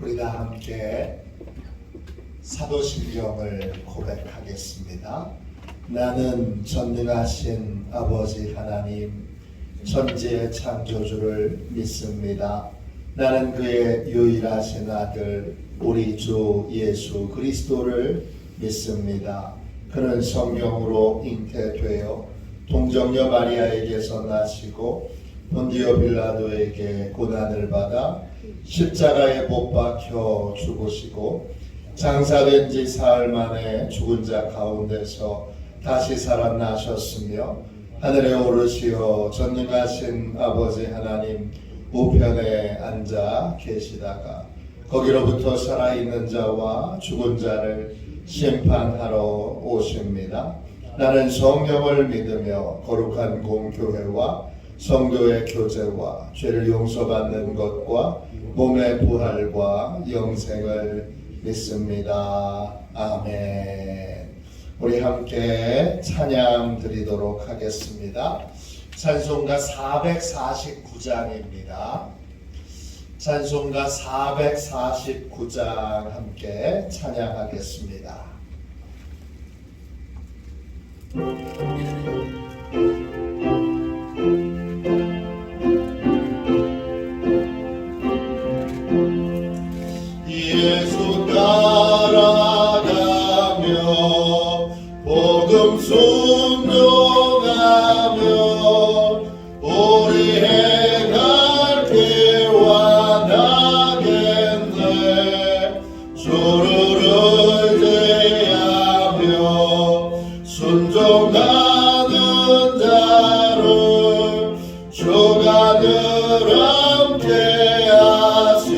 우리 다 함께 사도신경을 고백하겠습니다. 나는 전능하신 아버지 하나님 천지의 창조주를 믿습니다. 나는 그의 유일하신 아들 우리 주 예수 그리스도를 믿습니다. 그는 성령으로 잉태되어 동정녀 마리아에게서 나시고 본디오 빌라도에게 고난을 받아 십자가에 못 박혀 죽으시고 장사된 지 사흘 만에 죽은 자 가운데서 다시 살아나셨으며 하늘에 오르시어 전능하신 아버지 하나님 우편에 앉아 계시다가 거기로부터 살아있는 자와 죽은 자를 심판하러 오십니다. 나는 성령을 믿으며 거룩한 공교회와 성도의 교제와 죄를 용서받는 것과 몸의 부활과 영생을 믿습니다. 아멘. 우리 함께 찬양 드리도록 하겠습니다. 찬송가 449장입니다. 찬송가 449장 함께 찬양하겠습니다. 예수 따라가며 복음 순종하며 우리 행할 길 원하겠네. 주를 의지하며 순종하는 자를 주가 늘 함께 하시리라.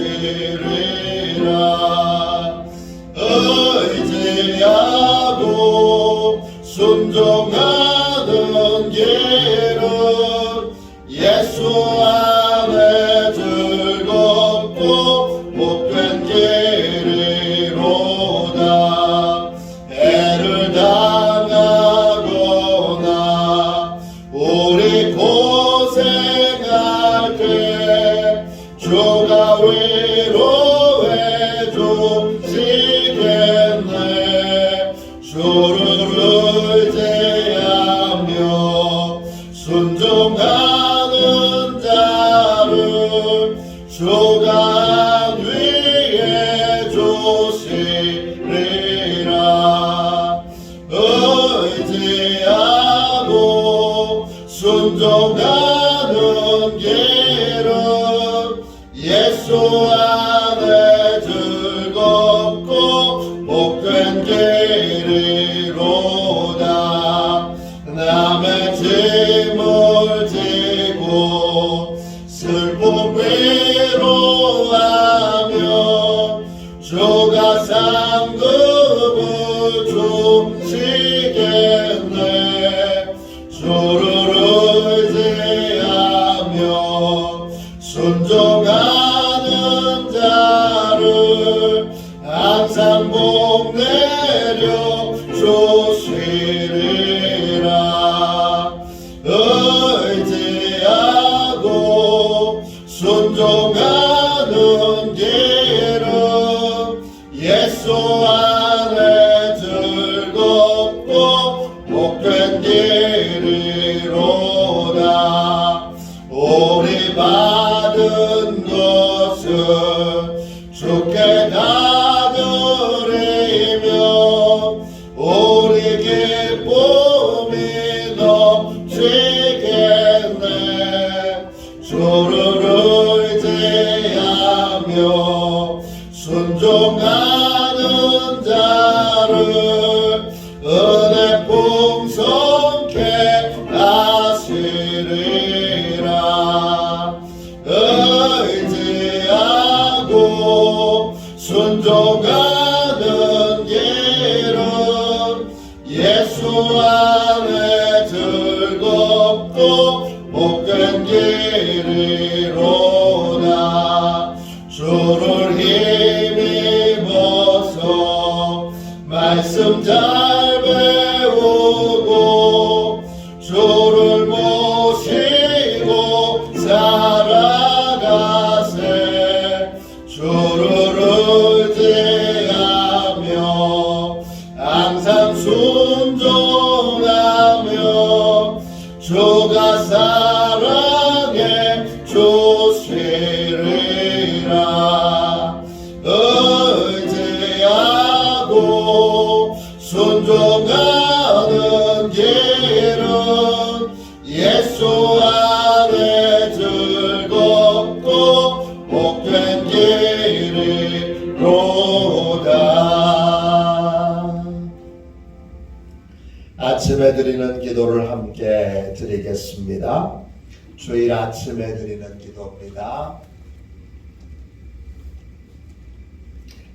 의지하고 순종하는 길은 예수 안에 즐겁고 복된 길이로다. 애를 당하거나 우리 고생할 때 주가 위로해 주시겠네. 주를 의지하며 순종하는 자를 주가 위해 주시리라. 의지하고 순종하는 길은 예수 안에 즐겁고 복된 길이로다. 남의 짐을 지고 슬픔 위로하며 주가 상급을 주시겠네. 주를 의지하며 순종하는 자를 항상 복 내려 주시리라. 의지하고 순종하는 길은 예수 안에 즐겁고 복된 길이로다. 우리 받은 것은 주께 다 드리며 우리 기쁨이 넘치겠네. 주를 의지하며 순종하는 자를 은혜 풍성케 하시리라. 의지하고 순종하는 길은 예수 안에 즐겁고 복된 길이로다. 주를 힘입어서 말씀 잘 배우고 주를 모시고 살아가세. 주를 하고 순종하는 길은 예수 안에 즐겁고 복된 길이로다. 아침에 드리는 기도를 함께 드리겠습니다. 주일 아침에 드리는 기도입니다.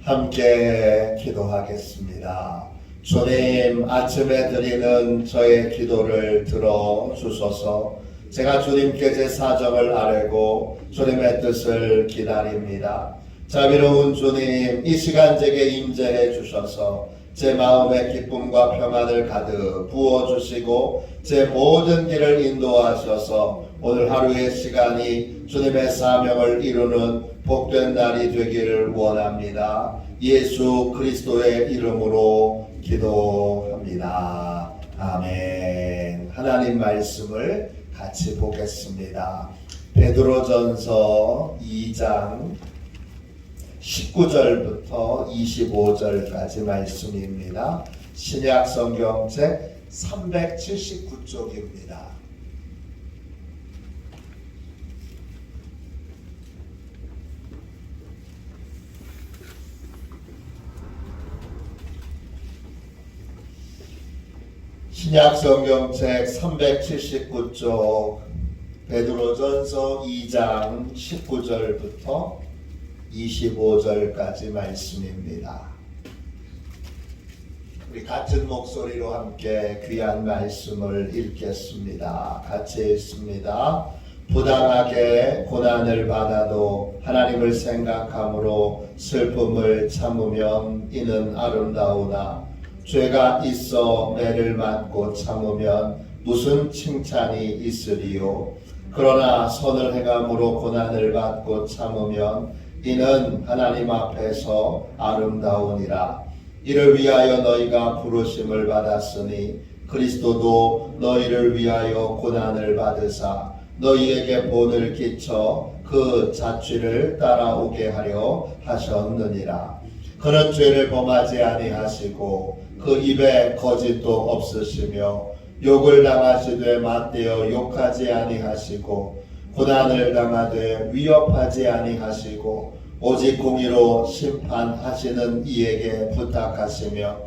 함께 기도하겠습니다. 주님, 아침에 드리는 저의 기도를 들어주소서. 제가 주님께 제 사정을 아뢰고 주님의 뜻을 기다립니다. 자비로운 주님, 이 시간 제게 임재해 주셔서 제 마음의 기쁨과 평안을 가득 부어주시고 제 모든 길을 인도하셔서 오늘 하루의 시간이 주님의 사명을 이루는 복된 날이 되기를 원합니다. 예수 그리스도의 이름으로 기도합니다. 아멘. 하나님 말씀을 같이 보겠습니다. 베드로전서 2장 19절부터 25절까지 말씀입니다. 신약 성경책 379쪽입니다. 신약 성경책 379쪽 베드로전서 2장 19절부터 25절까지 말씀입니다. 우리 같은 목소리로 함께 귀한 말씀을 읽겠습니다. 같이 읽습니다. 부당하게 고난을 받아도 하나님을 생각함으로 슬픔을 참으면 이는 아름다우나 죄가 있어 매를 맞고 참으면 무슨 칭찬이 있으리요. 그러나 선을 행함으로 고난을 받고 참으면 이는 하나님 앞에서 아름다우니라. 이를 위하여 너희가 부르심을 받았으니 그리스도도 너희를 위하여 고난을 받으사 너희에게 본을 끼쳐 그 자취를 따라오게 하려 하셨느니라. 그는 죄를 범하지 아니하시고 그 입에 거짓도 없으시며 욕을 당하시되 맞대어 욕하지 아니하시고 고난을 당하되 위협하지 아니하시고 오직 공의로 심판하시는 이에게 부탁하시며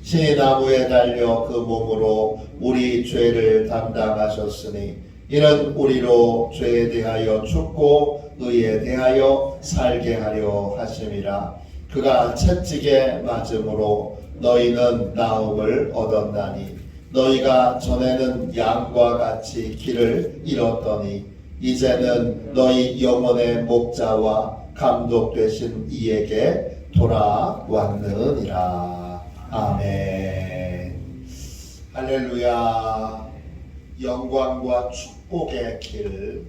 신이 나무에 달려 그 몸으로 우리 죄를 담당하셨으니 이는 우리로 죄에 대하여 죽고 의에 대하여 살게 하려 하심이라. 그가 채찍에 맞음으로 너희는 나음을 얻었나니 너희가 전에는 양과 같이 길을 잃었더니 이제는 너희 영혼의 목자와 감독 되신 이에게 돌아왔느니라. 아멘. 할렐루야. 영광과 축복의 길,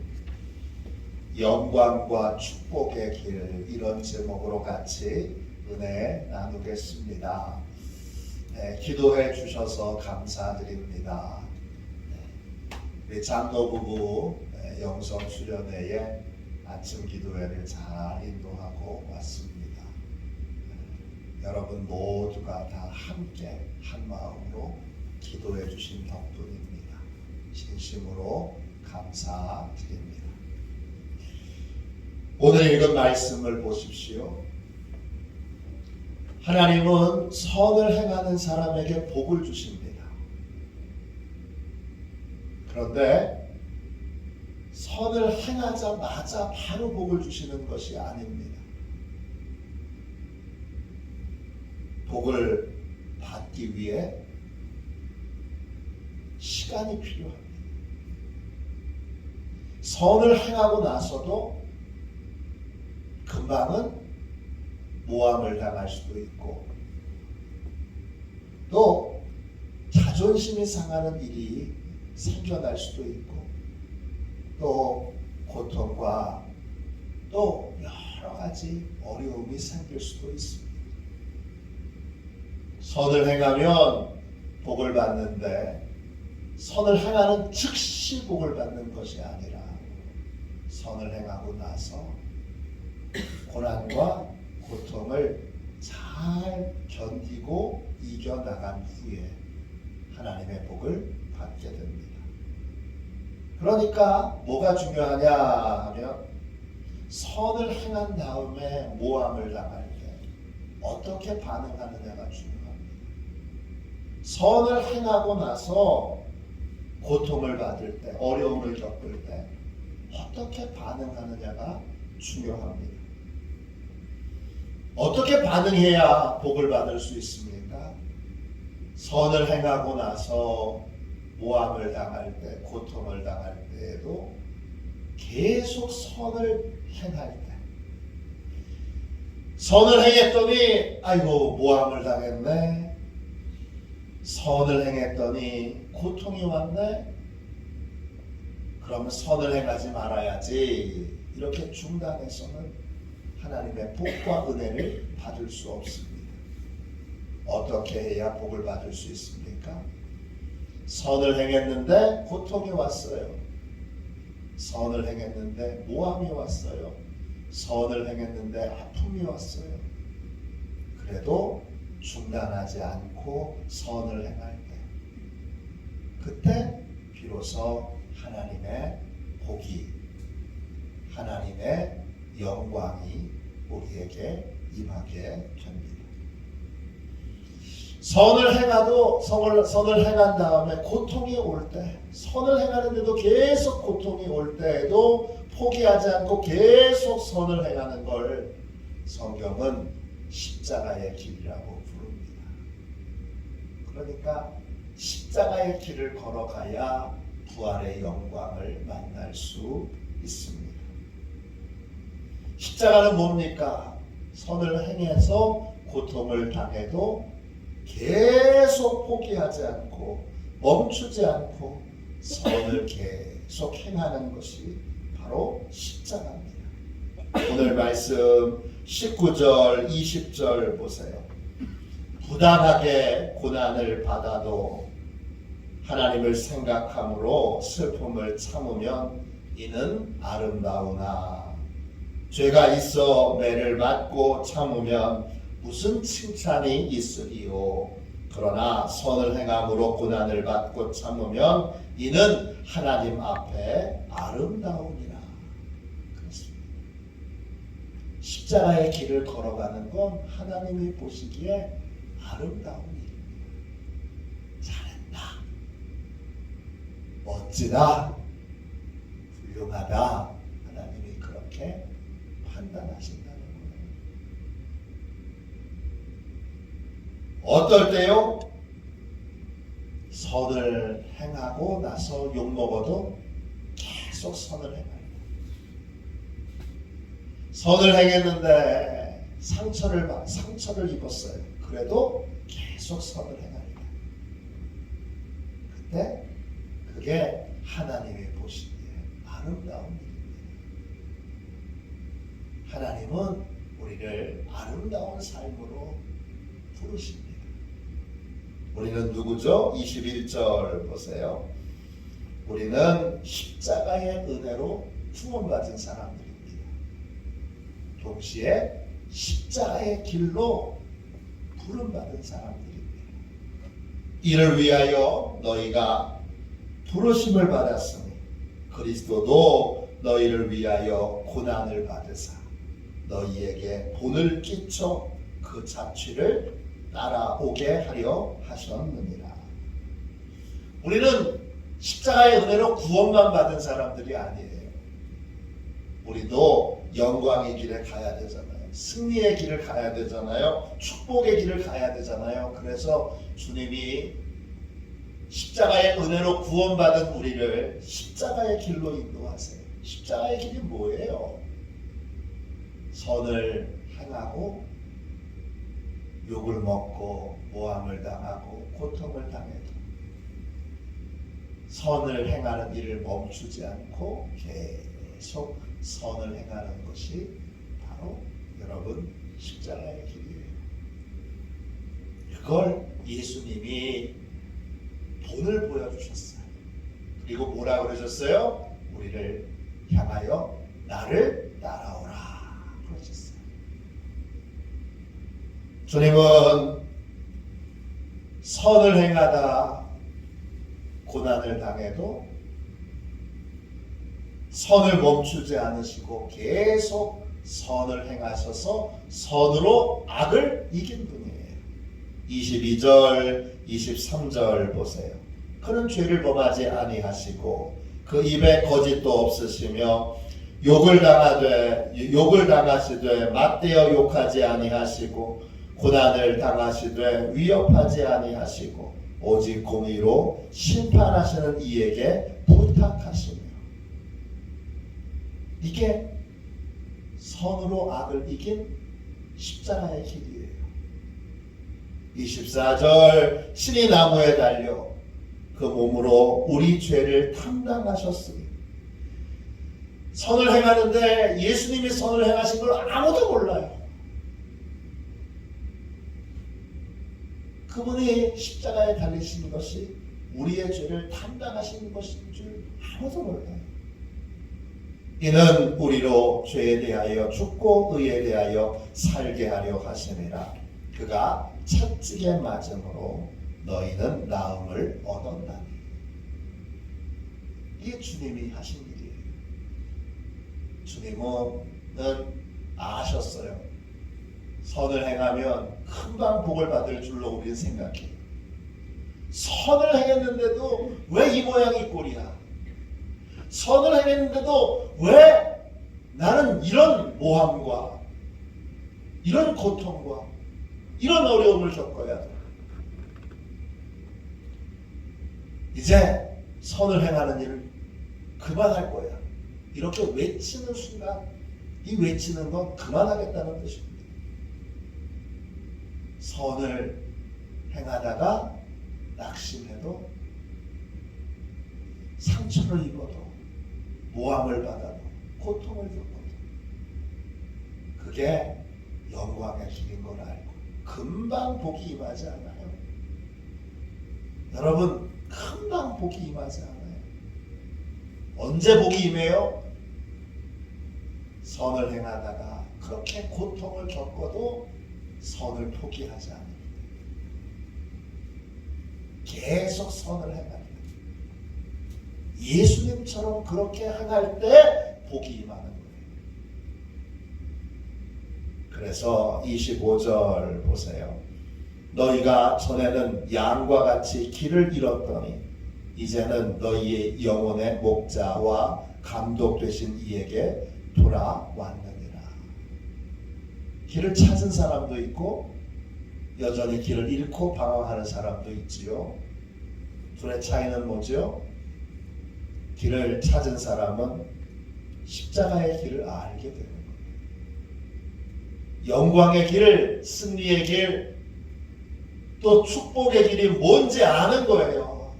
영광과 축복의 길, 이런 제목으로 같이 은혜 나누겠습니다. 네, 기도해 주셔서 감사드립니다. 네, 우리 장로 부부 영성 수련회에 아침 기도회를 잘 인도하고 왔습니다. 여러분 모두가 다 함께 한 마음으로 기도해 주신 덕분입니다. 진심으로 감사드립니다. 오늘 읽은 말씀을 보십시오. 하나님은 선을 행하는 사람에게 복을 주십니다. 그런데 선을 행하자마자 바로 복을 주시는 것이 아닙니다. 복을 받기 위해 시간이 필요합니다. 선을 행하고 나서도 금방은 모함을 당할 수도 있고 또 자존심이 상하는 일이 생겨날 수도 있고 또 고통과 또 여러 가지 어려움이 생길 수도 있습니다. 선을 행하면 복을 받는데 선을 행하는 즉시 복을 받는 것이 아니라 선을 행하고 나서 고난과 고통을 잘 잘 견디고 이겨나간 후에 하나님의 복을 받게 됩니다. 그러니까 뭐가 중요하냐 하면 선을 행한 다음에 모함을 당할 때 어떻게 반응하느냐가 중요합니다. 선을 행하고 나서 고통을 받을 때, 어려움을 겪을 때 어떻게 반응하느냐가 중요합니다. 어떻게 반응해야 복을 받을 수 있습니까? 선을 행하고 나서 모함을 당할 때, 고통을 당할 때에도 계속 선을 행할 때, 선을 행했더니 아이고 모함을 당했네, 선을 행했더니 고통이 왔네, 그러면 선을 행하지 말아야지, 이렇게 중단해서는 하나님의 복과 은혜를 받을 수 없습니다. 어떻게 해야 복을 받을 수 있습니까? 선을 행했는데 고통이 왔어요. 선을 행했는데 모함이 왔어요. 선을 행했는데 아픔이 왔어요. 그래도 중단하지 않고 선을 행할 때, 그때 비로소 하나님의 복이, 하나님의 영광이 우리에게 임하게 됩니다. 선을 행한 다음에 고통이 올 때, 선을 행하는데도 계속 고통이 올 때에도 포기하지 않고 계속 선을 행하는 걸 성경은 십자가의 길이라고 부릅니다. 그러니까 십자가의 길을 걸어가야 부활의 영광을 만날 수 있습니다. 십자가는 뭡니까? 선을 행해서 고통을 당해도 계속 포기하지 않고 멈추지 않고 선을 계속 행하는 것이 바로 십자가입니다. 오늘 말씀 19절 20절 보세요. 부당하게 고난을 받아도 하나님을 생각함으로 슬픔을 참으면 이는 아름다우나 죄가 있어 매를 맞고 참으면 무슨 칭찬이 있으리요. 그러나 선을 행함으로 고난을 받고 참으면 이는 하나님 앞에 아름다우니라. 그렇습니다. 십자가의 길을 걸어가는 건 하나님이 보시기에 아름다운 일입니다. 잘했다, 멋지다, 훌륭하다, 하나님이 그렇게 판단하신다는 거예요. 어떨 때요? 선을 행하고 나서 욕먹어도 계속 선을 행합니다. 선을 행했는데 상처를 입었어요. 그래도 계속 선을 행합니다. 그때 그게 하나님이 보시기에 아름다운 일입니다. 하나님은 우리를 아름다운 삶으로 부르십니다. 우리는 누구죠? 21절 보세요. 우리는 십자가의 은혜로 구원받은 사람들입니다. 동시에 십자가의 길로 부름받은 사람들입니다. 이를 위하여 너희가 부르심을 받았으니 그리스도도 너희를 위하여 고난을 받으사 너희에게 본을 끼쳐 그 자취를 따라오게 하려 하셨느니라. 우리는 십자가의 은혜로 구원만 받은 사람들이 아니에요. 우리도 영광의 길에 가야 되잖아요. 승리의 길을 가야 되잖아요. 축복의 길을 가야 되잖아요. 그래서 주님이 십자가의 은혜로 구원받은 우리를 십자가의 길로 인도하세요. 십자가의 길이 뭐예요? 선을 행하고 욕을 먹고 모함을 당하고 고통을 당해도 선을 행하는 일을 멈추지 않고 계속 선을 행하는 것이 바로 여러분 십자가의 길이에요. 이걸 예수님이 본을 보여주셨어요. 그리고 뭐라 그러셨어요? 우리를 향하여 나를 따라오라 그러셨어요. 주님은 선을 행하다 고난을 당해도 선을 멈추지 않으시고 계속 선을 행하셔서 선으로 악을 이긴 분이에요. 22절, 23절 보세요. 그는 죄를 범하지 아니하시고 그 입에 거짓도 없으시며 욕을 당하시되 맞대어 욕하지 아니하시고 고난을 당하시되 위협하지 아니하시고 오직 공의로 심판하시는 이에게 부탁하시며. 이게 선으로 악을 이긴 십자가의 길이에요. 24절 신이 나무에 달려 그 몸으로 우리 죄를 담당하셨으니. 선을 행하는데 예수님이 선을 행하신 걸 아무도 몰라요. 그분이 십자가에 달리신 것이 우리의 죄를 담당하신 것인 줄 아무도 몰라요. 이는 우리로 죄에 대하여 죽고 의에 대하여 살게 하려 하심이라. 그가 채찍에 맞음으로 너희는 나음을 얻었나니. 이게 주님이 하신 일이에요. 주님은 아셨어요. 선을 행하면 금방 복을 받을 줄로 우리는 생각해요. 선을 행했는데도 왜 이 모양이 꼴이야? 선을 행했는데도 왜 나는 이런 모함과 이런 고통과 이런 어려움을 겪어야 돼? 이제 선을 행하는 일을 그만할 거야. 이렇게 외치는 순간 이 외치는 건 그만하겠다는 뜻입니다. 선을 행하다가 낙심해도 상처를 입어도 모함을 받아도 고통을 겪어도 그게 영광의 길인 걸 알고 금방 복이 임하지 않아요? 여러분, 금방 복이 임하지 않아요? 언제 복이 임해요? 선을 행하다가 그렇게 고통을 겪어도 선을 포기하지 않습니다. 계속 선을 행합니다. 예수님처럼 그렇게 행할 때 복이 임하는 거예요. 그래서 25절 보세요. 너희가 전에는 양과 같이 길을 잃었더니 이제는 너희의 영혼의 목자와 감독 되신 이에게 돌아왔느니라. 길을 찾은 사람도 있고 여전히 길을 잃고 방황하는 사람도 있지요. 둘의 차이는 뭐죠? 길을 찾은 사람은 십자가의 길을 알게 되는 거예요. 영광의 길, 승리의 길, 또 축복의 길이 뭔지 아는 거예요.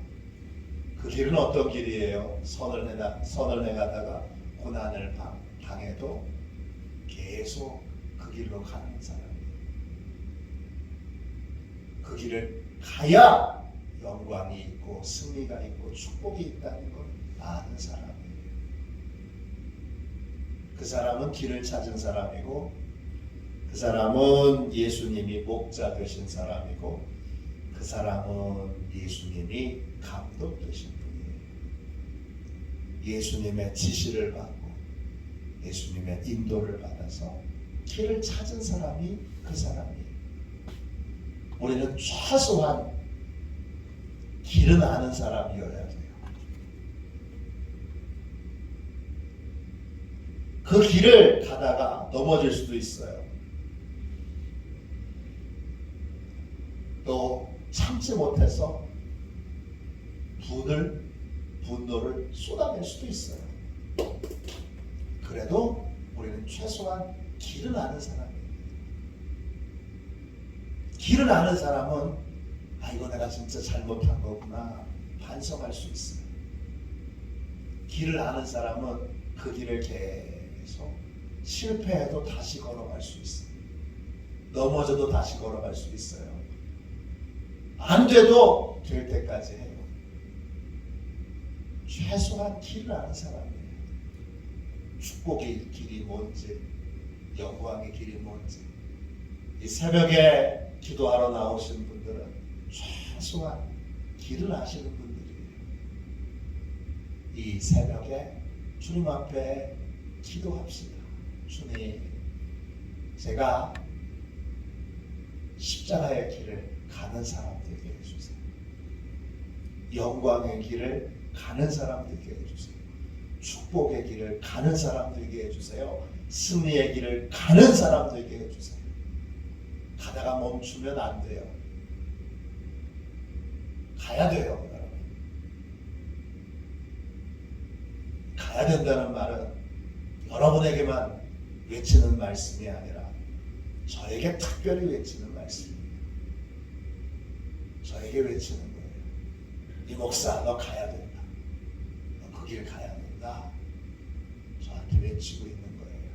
그 길은 어떤 길이에요? 선을 행하다가 고난을 당해도 계속 그 길로 가는 사람이에요. 그 길을 가야 영광이 있고 승리가 있고 축복이 있다는 걸 아는 사람이에요. 그 사람은 길을 찾은 사람이고 그 사람은 예수님이 목자 되신 사람이고 그 사람은 예수님이 감독 되신 분이에요. 예수님의 지시를 받고 예수님의 인도를 받아서 길을 찾은 사람이 그 사람이에요. 우리는 최소한 길은 아는 사람이어야 돼요. 그 길을 가다가 넘어질 수도 있어요. 또 참지 못해서 분노를 쏟아낼 수도 있어요. 그래도 우리는 최소한 길을 아는 사람이에요. 길을 아는 사람은 이거 내가 진짜 잘못한 거구나 반성할 수 있어요. 길을 아는 사람은 그 길을 계속 실패해도 다시 걸어갈 수 있어요. 넘어져도 다시 걸어갈 수 있어요. 안 돼도 될 때까지 해요. 최소한 길을 아는 사람이에요. 축복의 길이 뭔지 영광의 길이 뭔지 이 새벽에 기도하러 나오신 분들은 최소한 길을 아시는 분들이에요. 이 새벽에 주님 앞에 기도합시다. 주님, 제가 십자가의 길을 가는 사람 되게 해주세요. 영광의 길을 가는 사람 되게 해주세요. 축복의 길을 가는 사람 되게 해주세요. 승리의 길을 가는 사람 되게 해주세요. 가다가 멈추면 안 돼요. 가야 돼요, 여러분. 가야 된다는 말은 여러분에게만 외치는 말씀이 아니라 저에게 특별히 외치는 말씀입니다. 저에게 외치는 거예요. 이 목사, 너 가야 된다. 너 그 길 가야 된다. 저한테 외치고 있는 거예요.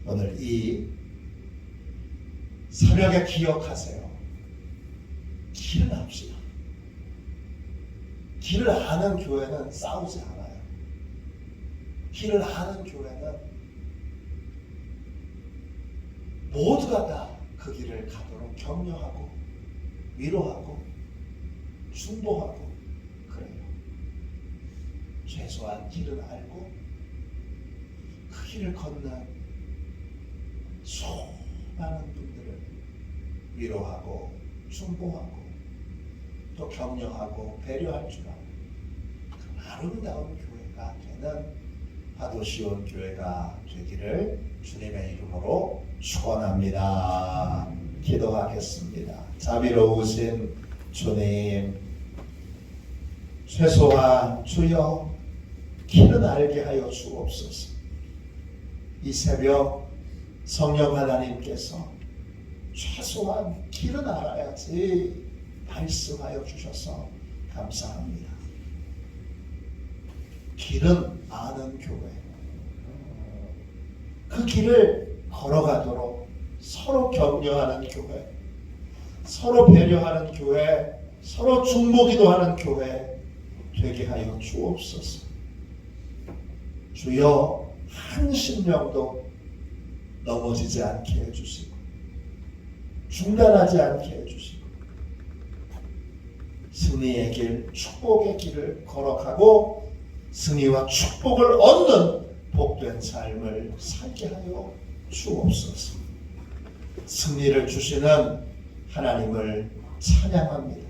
오늘 이 새벽에 기억하세요. 길을 합시다. 길을 아는 교회는 싸우지 않아요. 길을 아는 교회는 모두가 다 그 길을 가도록 격려하고 위로하고 중보하고 그래요. 최소한 길을 알고 그 길을 걷는 수많은 분들을 위로하고 중보하고 또 격려하고 배려할 줄 아는 그 아름다운 교회가 되는 하도시온 교회가 되기를 주님의 이름으로 축원합니다. 기도하겠습니다. 자비로우신 주님, 최소한 주여 길은 알게 하여 주옵소서. 이 새벽 성령 하나님께서 최소한 길은 알아야지 말씀하여 주셔서 감사합니다. 길은 아는 교회, 그 길을 걸어가도록 서로 격려하는 교회, 서로 배려하는 교회, 서로 중보기도 하는 교회 되게 하여 주옵소서. 주여 한 심령도 넘어지지 않게 해주시고 중단하지 않게 해주시고 승리의 길, 축복의 길을 걸어가고 승리와 축복을 얻는 복된 삶을 살게 하여 주옵소서. 승리를 주시는 하나님을 찬양합니다.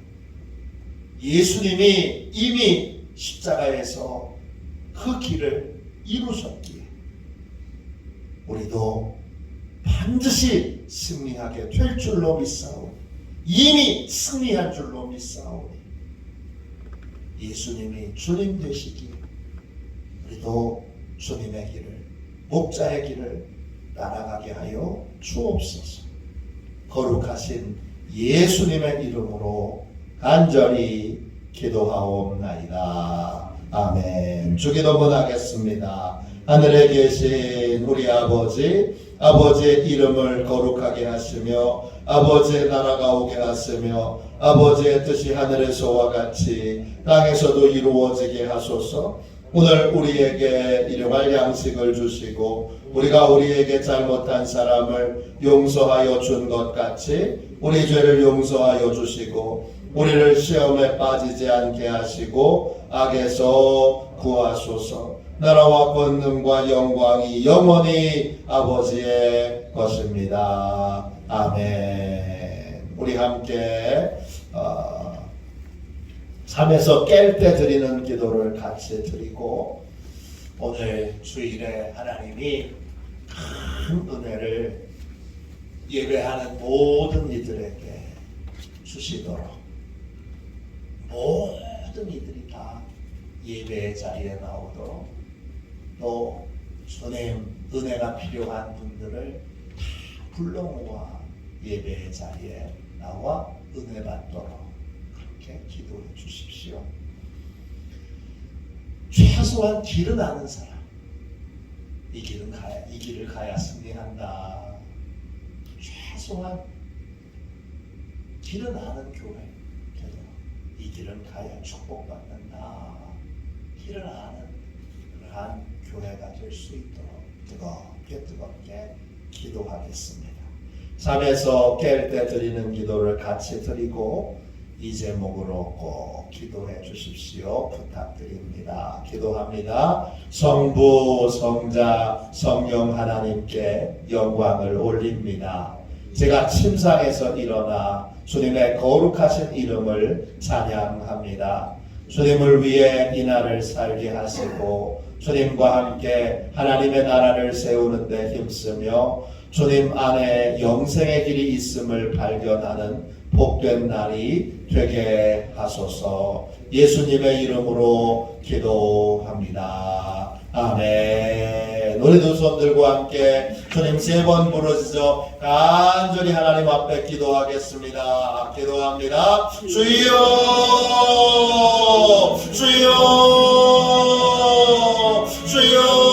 예수님이 이미 십자가에서 그 길을 이루셨기에 우리도 반드시 승리하게 될 줄로 믿사오니, 이미 승리한 줄로 믿사오니, 예수님이 주님 되시기에 우리도 주님의 길을, 목자의 길을 따라가게 하여 주옵소서. 거룩하신 예수님의 이름으로 간절히 기도하옵나이다. 아멘. 주기도문 하겠습니다. 하늘에 계신 우리 아버지, 아버지의 이름을 거룩하게 하시며 아버지의 나라가 오게 하시며 아버지의 뜻이 하늘에서와 같이 땅에서도 이루어지게 하소서. 오늘 우리에게 일용할 양식을 주시고 우리가 우리에게 잘못한 사람을 용서하여 준 것 같이 우리 죄를 용서하여 주시고 우리를 시험에 빠지지 않게 하시고 악에서 구하소서. 나라와 권능과 영광이 영원히 아버지의 것입니다. 아멘. 우리 함께 잠에서 깰 때 드리는 기도를 같이 드리고 오늘 주일에 하나님이 큰 은혜를 예배하는 모든 이들에게 주시도록 모든 이들이 다 예배의 자리에 나오도록 또 주님 은혜가 필요한 분들을 다 불러 모아 예배의 자리에 나와 은혜 받도록 그렇게 기도해 주십시오. 최소한 길은 아는 사람, 이 길을 가야 승리한다. 최소한 길은 아는 교회, 이 길은 가야 축복받는다. 길을 아는 그러한 교회가 될 수 있도록 뜨겁게 기도하겠습니다. 잠에서 깰 때 드리는 기도를 같이 드리고 이 제목으로 꼭 기도해 주십시오. 부탁드립니다. 기도합니다. 성부, 성자, 성령 하나님께 영광을 올립니다. 제가 침상에서 일어나 주님의 거룩하신 이름을 찬양합니다. 주님을 위해 이 날을 살게 하시고 주님과 함께 하나님의 나라를 세우는 데 힘쓰며 주님 안에 영생의 길이 있음을 발견하는 복된 날이 되게 하소서. 예수님의 이름으로 기도합니다. 아멘. 우리 두 손 들고 함께 주님 3번 부르시죠. 간절히 하나님 앞에 기도하겠습니다. 기도합니다. 주여, 주여, 주여.